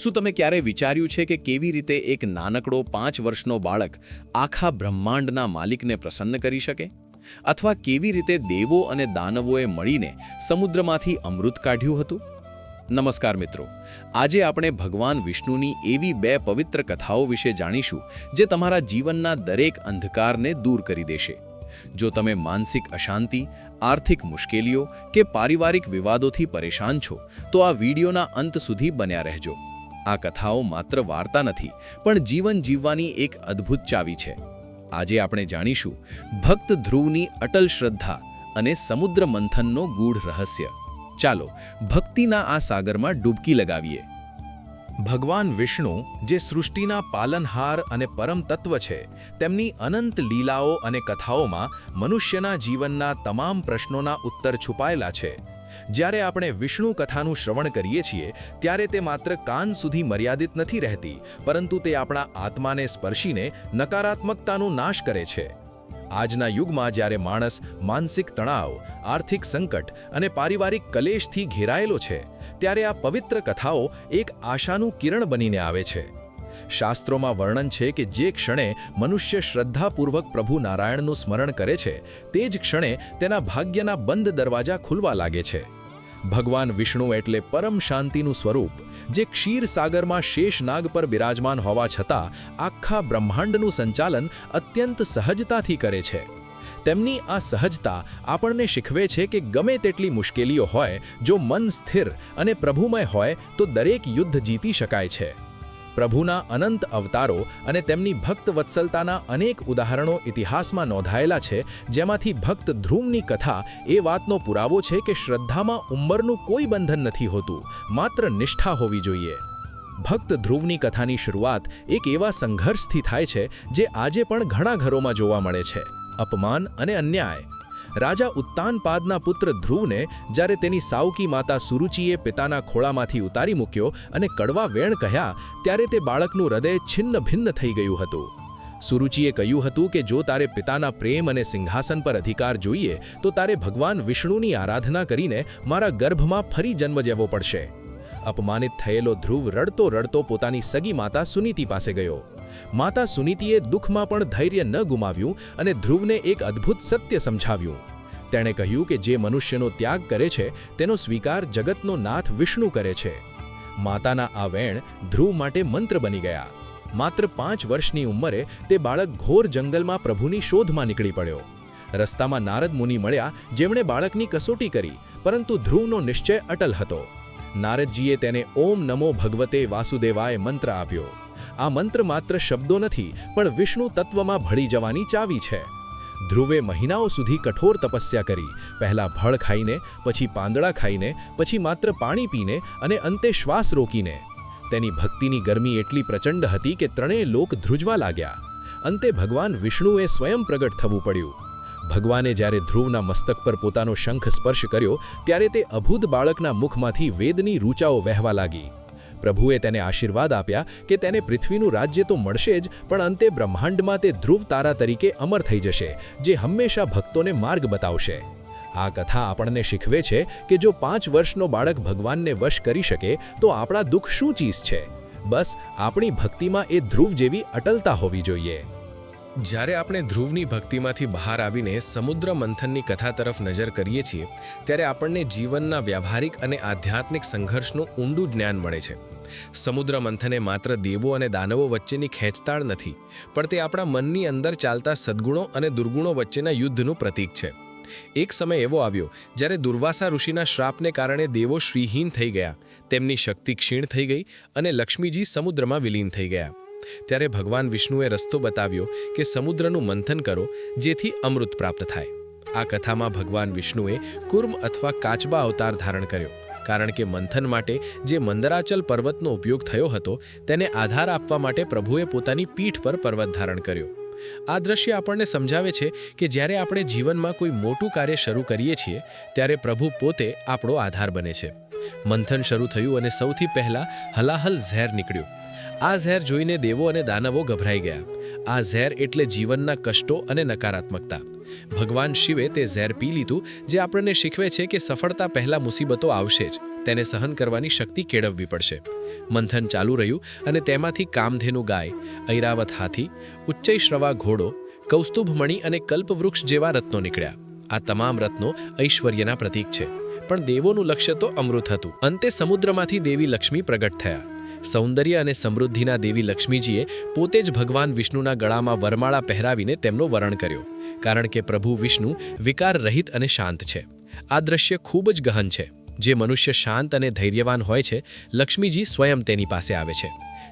શું તમે ક્યારે વિચાર્યું છે કે કેવી રીતે એક નાનકડો 5 વર્ષનો બાળક આખા બ્રહ્માંડના માલિકને પ્રસન્ન કરી શકે? અથવા કેવી રીતે દેવો અને દાનવોએ મળીને સમુદ્રમાંથી અમૃત કાઢ્યું હતું? નમસ્કાર મિત્રો, આજે આપણે ભગવાન વિષ્ણુની એવી 2 પવિત્ર કથાઓ વિશે જાણીશું જે તમારા જીવનના દરેક અંધકારને દૂર કરી દેશે. જો તમે માનસિક અશાંતિ, આર્થિક મુશ્કેલીઓ કે પારિવારિક વિવાદોથી પરેશાન છો, તો આ વિડીયોના અંત સુધી બન્યા રહેજો. આ કથાઓ માત્ર વાર્તા નથી, પણ જીવન જીવવાની એક અદ્ભુત ચાવી છે. આજે આપણે જાણીશું ભક્ત ધ્રુવની અટલ શ્રદ્ધા અને સમુદ્ર મંથનનો ગૂઢ રહસ્ય. ચાલો ભક્તિના આ સાગરમાં ડૂબકી લગાવીએ. ભગવાન વિષ્ણુ, જે સૃષ્ટિના પાલનહાર અને પરમ તત્વ છે, તેમની અનંત લીલાઓ અને કથાઓમાં મનુષ્યના જીવનના તમામ પ્રશ્નોના ઉત્તર છુપાયેલા છે. જ્યારે આપણે વિષ્ણુ કથાનું શ્રવણ કરીએ છીએ, ત્યારે તે માત્ર કાન સુધી મર્યાદિત નથી રહેતી, પરંતુ તે આપણા આત્માને સ્પર્શીને નકારાત્મકતાનો નાશ કરે છે. આજના યુગમાં જ્યારે માણસ માનસિક તણાવ, આર્થિક સંકટ અને પારિવારિક કલેશથી ઘેરાયેલો છે, ત્યારે આ પવિત્ર કથાઓ એક આશાનું કિરણ બનીને આવે છે. શાસ્ત્રોમાં વર્ણન છે કે જે ક્ષણે મનુષ્ય શ્રદ્ધાપૂર્વક પ્રભુ નારાયણનું સ્મરણ કરે છે, તે જ ક્ષણે તેના ભાગ્યના બંધ દરવાજા ખુલવા લાગે છે. ભગવાન વિષ્ણુ એટલે પરમ શાંતિનું સ્વરૂપ, જે ક્ષીરસાગરમાં શેષનાગ પર બિરાજમાન હોવા છતાં આખા બ્રહ્માંડનું સંચાલન અત્યંત સહજતાથી કરે છે. તેમની આ સહજતા આપણને શીખવે છે કે ગમે તેટલી મુશ્કેલીઓ હોય, જો મન સ્થિર અને પ્રભુમય હોય તો દરેક યુદ્ધ જીતી શકાય છે. પ્રભુના અનંત અવતારો અને તેમની ભક્ત વત્સલતાના અનેક ઉદાહરણો ઇતિહાસમાં નોંધાયેલા છે, જેમાંથી ભક્ત ધ્રુવની કથા એ વાતનો પુરાવો છે કે શ્રદ્ધામાં ઉંમરનું કોઈ બંધન નથી હોતું, માત્ર નિષ્ઠા હોવી જોઈએ. ભક્ત ધ્રુવની કથાની શરૂઆત એક એવા સંઘર્ષથી થાય છે જે આજે પણ ઘણા ઘરોમાં જોવા મળે છે: અપમાન અને અન્યાય. રાજા ઉત્તાનપાદના પુત્ર ધ્રુવને જ્યારે તેની સાવકી માતા સુરુચિએ પિતાના ખોળામાંથી ઉતારી મૂક્યો અને કડવા વેણ કહ્યા, ત્યારે તે બાળકનું હૃદય છિન્ન ભિન્ન થઈ ગયું હતું. સુરુચિએ કહ્યું હતું કે જો તારે પિતાના પ્રેમ અને સિંહાસન પર અધિકાર જોઈએ, તો તારે ભગવાન વિષ્ણુની આરાધના કરીને મારા ગર્ભમાં ફરી જન્મ લેવો પડશે. અપમાનિત થયેલો ધ્રુવ રડતો રડતો પોતાની સગી માતા સુનીતિ પાસે ગયો. માતા સુનીતિએ દુઃખમાં પણ ધૈર્ય ન ગુમાવ્યું અને ધ્રુવને એક અદ્ભુત સત્ય સમજાવ્યું. તેણે કહ્યું કે જે મનુષ્યનો ત્યાગ કરે છે, તેનો સ્વીકાર જગતનો નાથ વિષ્ણુ કરે છે. માતાના આ વેણ ધ્રુવ માટે મંત્ર બની ગયા. માત્ર 5 વર્ષની ઉંમરે તે બાળક ઘોર જંગલમાં પ્રભુની શોધમાં નીકળી પડ્યો. રસ્તામાં નારદ મુનિ મળ્યા, જેમણે બાળકની કસોટી કરી, પરંતુ ધ્રુવનો નિશ્ચય અટલ હતો. નારદજીએ તેને ઓમ નમો ભગવતે વાસુદેવાય મંત્ર આપ્યો. આ મંત્ર માત્ર શબ્દો નથી, પણ વિષ્ણુ તત્વમાં ભળી જવાની ચાવી છે. ધ્રુવે મહિનાઓ સુધી કઠોર તપસ્યા કરી, પહેલા ફળ ખાઈને, પછી પાંદડા ખાઈને, પછી માત્ર પાણી પીને અને અંતે શ્વાસ રોકીને. તેની ભક્તિની ગરમી એટલી પ્રચંડ હતી કે ત્રણેય લોક ધ્રુજવા લાગ્યા. અંતે ભગવાન વિષ્ણુએ સ્વયં પ્રગટ થવું પડ્યું. ભગવાને જ્યારે ધ્રુવના મસ્તક પર પોતાનો શંખ સ્પર્શ કર્યો, ત્યારે તે અભૂત બાળકના મુખમાંથી વેદની રૂચાઓ વહેવા લાગી. પ્રભુએ તેને આશીર્વાદ આપ્યા કે તેને પૃથ્વીનું રાજ્ય તો મળશે જ, પણ અંતે બ્રહ્માંડમાં તે ધ્રુવ તારા તરીકે અમર થઈ જશે, જે હંમેશા ભક્તોને માર્ગ બતાવશે. આ કથા આપણને શીખવે છે કે જો 5 વર્ષનો બાળક ભગવાનને વશ કરી શકે, તો આપણા દુઃખ શું ચીજ છે? બસ આપણી ભક્તિમાં એ ધ્રુવ જેવી અટલતા હોવી જોઈએ. જ્યારે આપણે ધ્રુવની ભક્તિમાંથી બહાર આવીને સમુદ્ર મંથનની કથા તરફ નજર કરીએ છીએ, ત્યારે આપણને જીવનના વ્યાવહારિક અને આધ્યાત્મિક સંઘર્ષનું ઊંડું જ્ઞાન મળે છે. સમુદ્ર મંથને માત્ર દેવો અને દાનવો વચ્ચેની ખેંચતાળ નથી, પણ તે આપણા મનની અંદર ચાલતા સદ્ગુણો અને દુર્ગુણો વચ્ચેના યુદ્ધનું પ્રતીક છે. એક સમય એવો આવ્યો જ્યારે દુર્વાસા ઋષિના શ્રાપને કારણે દેવો શ્રીહીન થઈ ગયા, તેમની શક્તિ ક્ષીણ થઈ ગઈ અને લક્ષ્મીજી સમુદ્રમાં વિલીન થઈ ગયા. ત્યારે ભગવાન વિષ્ણુએ રસ્તો બતાવ્યો કે સમુદ્રનું મંથન કરો, જેથી અમૃત પ્રાપ્ત થાય. આ કથામાં ભગવાન વિષ્ણુએ કુર્મ અથવા કાચબા અવતાર ધારણ કર્યો, કારણ કે મંથન માટે જે મંદરાચલ પર્વતનો ઉપયોગ થયો હતો, તેને આધાર આપવા માટે પ્રભુએ પોતાની પીઠ પર પર્વત ધારણ કર્યો. આ દ્રશ્ય આપણને સમજાવે છે કે જ્યારે આપણે જીવનમાં કોઈ મોટું કાર્ય શરૂ કરીએ છીએ, ત્યારે પ્રભુ પોતે આપણો આધાર બને છે. મંથન શરૂ થયું અને સૌથી પહેલાં હલાહલ ઝેર નીકળ્યું. આ ઝેર જોઈને દેવો અને દાનવો ગભરાઈ ગયા. આ ઝેર એટલે જીવનના કષ્ટો અને નકારાત્મકતા. ભગવાન શિવે તે ઝેર પી લીધું, જે આપણને શીખવે છે કે સફળતા પહેલાં મુસીબતો આવશે જ, તેને સહન કરવાની શક્તિ કેળવવી પડશે. મંથન ચાલુ રહ્યું અને તેમાંથી કામધેનુ ગાય, ઐરાવત હાથી, ઉચ્ચૈશ્રવા ઘોડો, કૌસ્તુભમણિ અને કલ્પવૃક્ષ જેવા રત્નો નીકળ્યા. આ તમામ રત્નો ઐશ્વર્યના પ્રતીક છે, પણ દેવોનું લક્ષ્ય તો અમૃત હતું. અંતે સમુદ્રમાંથી દેવી લક્ષ્મી પ્રગટ થયા. સૌંદર્ય અને સમૃદ્ધિના દેવી લક્ષ્મીજીએ પોતે જ ભગવાન વિષ્ણુના ગળામાં વરમાળા પહેરાવીને તેમનો વરણ કર્યો, કારણ કે પ્રભુ વિષ્ણુ વિકાર રહિત અને શાંત છે. આ દ્રશ્ય ખૂબ જ ગહન છે. જે મનુષ્ય શાંત અને ધૈર્યવાન હોય છે, લક્ષ્મીજી સ્વયં તેની પાસે આવે છે.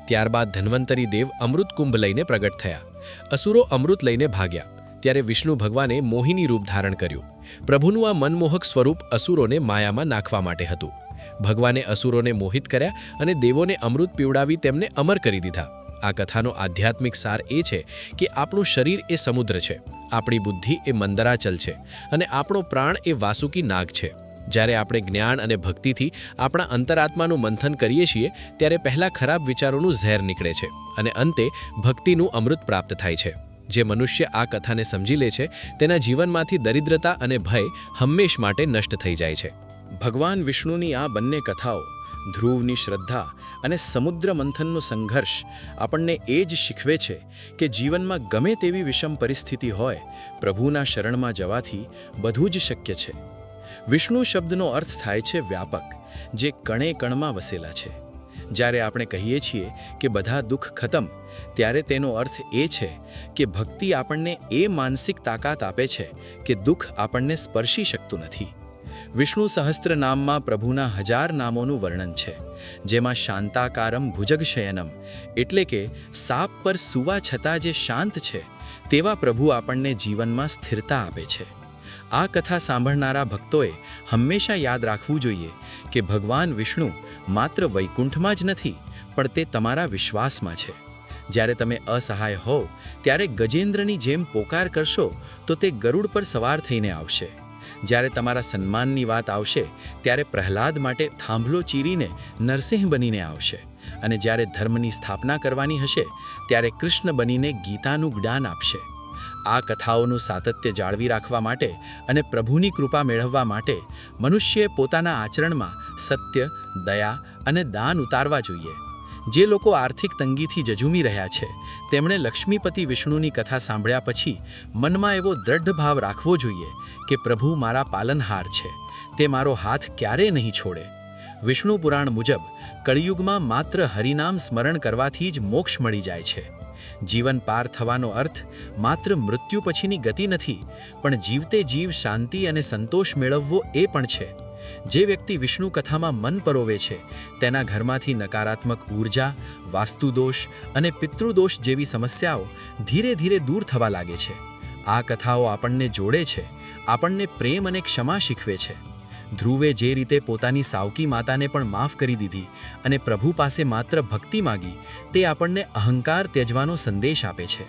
ત્યારબાદ ધન્વંતરી દેવ અમૃત કુંભ લઈને પ્રગટ થયા. અસુરો અમૃત લઈને ભાગ્યા, ત્યારે વિષ્ણુ ભગવાને મોહિની રૂપ ધારણ કર્યું. પ્રભુનું આ મનમોહક સ્વરૂપ અસુરોને માયામાં નાખવા માટે હતું. ભગવાને અસુરોને મોહિત કર્યા અને દેવોને અમૃત પીવડાવી તેમને અમર કરી દીધા. આ કથાનો આધ્યાત્મિક સાર એ છે કે આપણું શરીર એ સમુદ્ર છે, આપણી બુદ્ધિ એ મંદરાચલ છે અને આપણો પ્રાણ એ વાસુકી નાગ છે. જ્યારે આપણે જ્ઞાન અને ભક્તિથી આપણા અંતરાત્માનું મંથન કરીએ છીએ, ત્યારે પહેલાં ખરાબ વિચારોનું ઝેર નીકળે છે અને અંતે ભક્તિનું અમૃત પ્રાપ્ત થાય છે. જે મનુષ્ય આ કથાને સમજી લે છે, તેના જીવનમાંથી દરિદ્રતા અને ભય હંમેશ માટે નષ્ટ થઈ જાય છે. ભગવાન વિષ્ણુની આ બંને કથાઓ, ધ્રુવની શ્રદ્ધા અને સમુદ્ર મંથનનો સંઘર્ષ, આપણને એ જ શીખવે છે કે જીવનમાં ગમે તેવી વિષમ પરિસ્થિતિ હોય, પ્રભુના શરણમાં જવાથી બધું જ શક્ય છે. વિષ્ણુ શબ્દનો અર્થ થાય છે વ્યાપક, જે કણે કણમાં વસેલા છે. જ્યારે આપણે કહીએ છીએ કે બધા દુઃખ ખતમ, ત્યારે તેનો અર્થ એ છે કે ભક્તિ આપણને એ માનસિક તાકાત આપે છે કે દુઃખ આપણને સ્પર્શી શકતું નથી. વિષ્ણુ સહસ્ત્ર નામમાં પ્રભુના 1000 નામોનું વર્ણન છે, જેમાં શાંતાકારમ ભુજગશયનમ એટલે કે સાપ પર સૂવા છતાં જે શાંત છે, તેવા પ્રભુ આપણને જીવનમાં સ્થિરતા આપે છે. આ કથા સાંભળનારા ભક્તોએ હંમેશા યાદ રાખવું જોઈએ કે ભગવાન વિષ્ણુ માત્ર વૈકુંઠમાં જ નથી, પણ તે તમારા વિશ્વાસમાં છે. જ્યારે તમે અસહાય હો, ત્યારે ગજેન્દ્રની જેમ પોકાર કરશો તો તે ગરુડ પર સવાર થઈને આવશે. જ્યારે તમારા સન્માનની વાત આવશે, ત્યારે પ્રહલાદ માટે થાંભલો ચીરીને નરસિંહ બનીને આવશે. અને જ્યારે ધર્મની સ્થાપના કરવાની હશે, ત્યારે કૃષ્ણ બનીને ગીતાનું જ્ઞાન આપશે. આ કથાઓનું સાતત્ય જાળવી રાખવા માટે અને પ્રભુની કૃપા મેળવવા માટે મનુષ્યએ પોતાના આચરણમાં સત્ય, દયા અને દાન ઉતારવા જોઈએ. જે લોકો આર્થિક તંગીથી જજુમી રહ્યા છે, તેમણે લક્ષ્મીપતિ વિષ્ણુની કથા સાંભળ્યા પછી મનમાં એવો દ્રઢ ભાવ રાખવો જોઈએ કે પ્રભુ મારા પાલનહાર છે, તે મારો હાથ ક્યારેય નહીં છોડે. વિષ્ણુ પુરાણ મુજબ કળિયુગમાં માત્ર હરિનામ સ્મરણ કરવાથી જ મોક્ષ મળી જાય છે. જીવન પાર થવાનો અર્થ માત્ર મૃત્યુ પછીની ગતિ નથી, પણ જીવતે જીવ શાંતિ અને સંતોષ મેળવવો એ પણ છે. જે વ્યક્તિ વિષ્ણુ કથામાં મન પરોવે છે, તેના ઘરમાંથી નકારાત્મક ઊર્જા, વાસ્તુદોષ અને પિતૃદોષ જેવી સમસ્યાઓ ધીરે ધીરે દૂર થવા લાગે છે. આ કથાઓ આપણને જોડે છે, આપણને પ્રેમ અને ક્ષમા શીખવે છે. ધ્રુવે જે રીતે પોતાની સાવકી માતાને પણ માફ કરી દીધી અને પ્રભુ પાસે માત્ર ભક્તિ માગી, તે આપણને અહંકાર ત્યજવાનો સંદેશ આપે છે.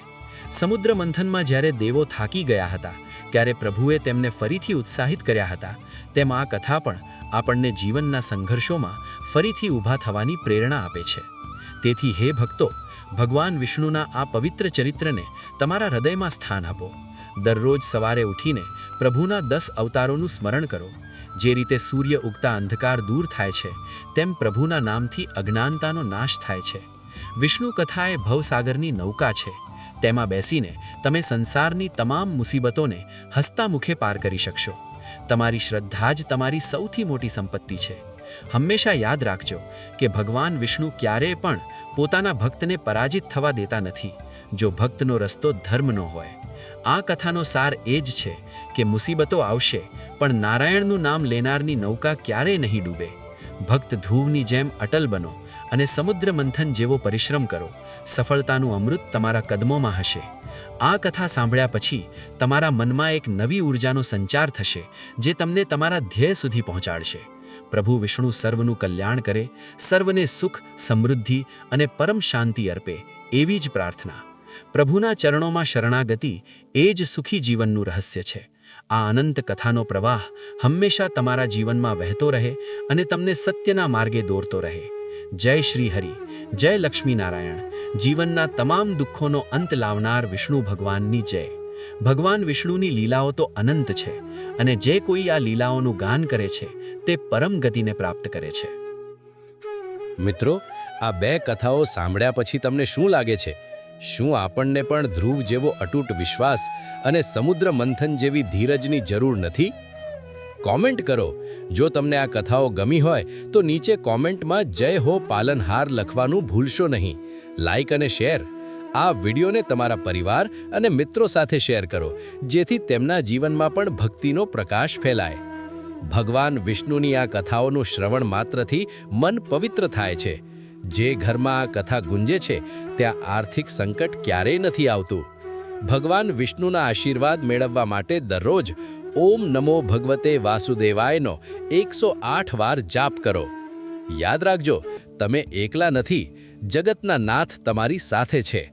સમુદ્ર મંથનમાં જ્યારે દેવો થાકી ગયા હતા, ત્યારે પ્રભુએ તેમને ફરીથી ઉત્સાહિત કર્યા હતા. તેમ આ કથા પણ આપણને જીવનના સંઘર્ષોમાં ફરીથી ઊભા થવાની પ્રેરણા આપે છે. તેથી હે ભક્તો, ભગવાન વિષ્ણુના આ પવિત્ર ચરિત્રને તમારા હૃદયમાં સ્થાન આપો. દરરોજ સવારે ઉઠીને પ્રભુના 10 અવતારોનું સ્મરણ કરો. જે રીતે સૂર્ય ઉગતા અંધકાર દૂર થાય છે, તેમ પ્રભુના નામથી અજ્ઞાનતાનો નાશ થાય છે. વિષ્ણુ કથા એ ભવસાગરની નૌકા છે. તેમાં બેસીને તમે સંસારની તમામ મુસીબતોને હસતા મુખે પાર કરી શકશો. તમારી શ્રદ્ધા જ તમારી સૌથી મોટી સંપત્તિ છે. હંમેશા યાદ રાખજો કે ભગવાન વિષ્ણુ ક્યારેય પણ પોતાના ભક્તને પરાજિત થવા દેતા નથી, જો ભક્તનો રસ્તો ધર્મનો હોય. આ કથાનો સાર એ જ છે કે મુસીબતો આવશે, પણ નારાયણનું નામ લેનારની નૌકા ક્યારેય નહીં ડૂબે. ભક્ત ધ્રુવની જેમ અટલ બનો અને સમુદ્ર મંથન જેવો પરિશ્રમ કરો. સફળતાનું અમૃત તમારા કદમોમાં હશે. આ કથા સાંભળ્યા પછી તમારા મનમાં એક નવી ઊર્જાનો સંચાર થશે, જે તમને તમારા ધ્યેય સુધી પહોંચાડશે. પ્રભુ વિષ્ણુ સર્વનું કલ્યાણ કરે, સર્વને સુખ, સમૃદ્ધિ અને પરમ શાંતિ અર્પે, એવી જ પ્રાર્થના. પ્રભુના ચરણોમાં શરણાગતિ એ જ સુખી જીવનનું રહસ્ય છે. આ અનંત કથાનો પ્રવાહ હંમેશા તમારા જીવનમાં વહેતો રહે અને તમને સત્યના માર્ગે દોરતો રહે. જય શ્રી હરિ, જય લક્ષ્મી નારાયણ. જીવનના તમામ દુઃખોનો અંત લાવનાર વિષ્ણુ ભગવાનની જય. ભગવાન વિષ્ણુની લીલાઓ તો અનંત છે અને જે કોઈ આ લીલાઓનું ગાન કરે છે તે પરમ ગતિને પ્રાપ્ત કરે છે. મિત્રો, આ બે કથાઓ સાંભળ્યા પછી તમને શું લાગે છે? શું આપણને પણ ધ્રુવ જેવો અતૂટ વિશ્વાસ અને સમુદ્ર મંથન જેવી ધીરજની જરૂર નથી? કોમેન્ટ કરો. જો તમને આ કથાઓ ગમી હોય તો નીચે કોમેન્ટમાં જય હો પાલનહાર લખવાનું ભૂલશો નહીં. લાઈક અને શેર. આ વિડીયોને તમારા પરિવાર અને મિત્રો સાથે શેર કરો, જેથી તેમના જીવનમાં પણ ભક્તિનો પ્રકાશ ફેલાય. ભગવાન વિષ્ણુની આ કથાઓનું શ્રવણ માત્રથી મન પવિત્ર થાય છે. જે ઘરમાં આ કથા ગુંજે છે ત્યાં આર્થિક સંકટ ક્યારેય નથી આવતું. ભગવાન વિષ્ણુના આશીર્વાદ મેળવવા માટે દરરોજ ઓમ નમો ભગવતે વાસુદેવાયનો 108 વાર જાપ કરો. યાદ રાખજો, તમે એકલા નથી, જગતના નાથ તમારી સાથે છે.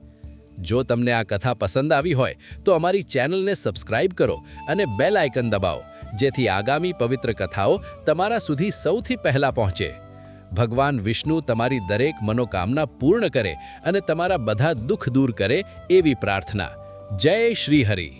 જો તમને આ કથા પસંદ આવી હોય તો અમારી ચેનલને સબસ્ક્રાઇબ કરો અને બેલ આઇકન દબાવો, જેથી આગામી પવિત્ર કથાઓ તમારા સુધી સૌથી પહેલા પહોંચે. ભગવાન વિષ્ણુ તમારી દરેક મનોકામના પૂર્ણ કરે અને તમારા બધા દુઃખ દૂર કરે એવી પ્રાર્થના. જય શ્રી હરિ.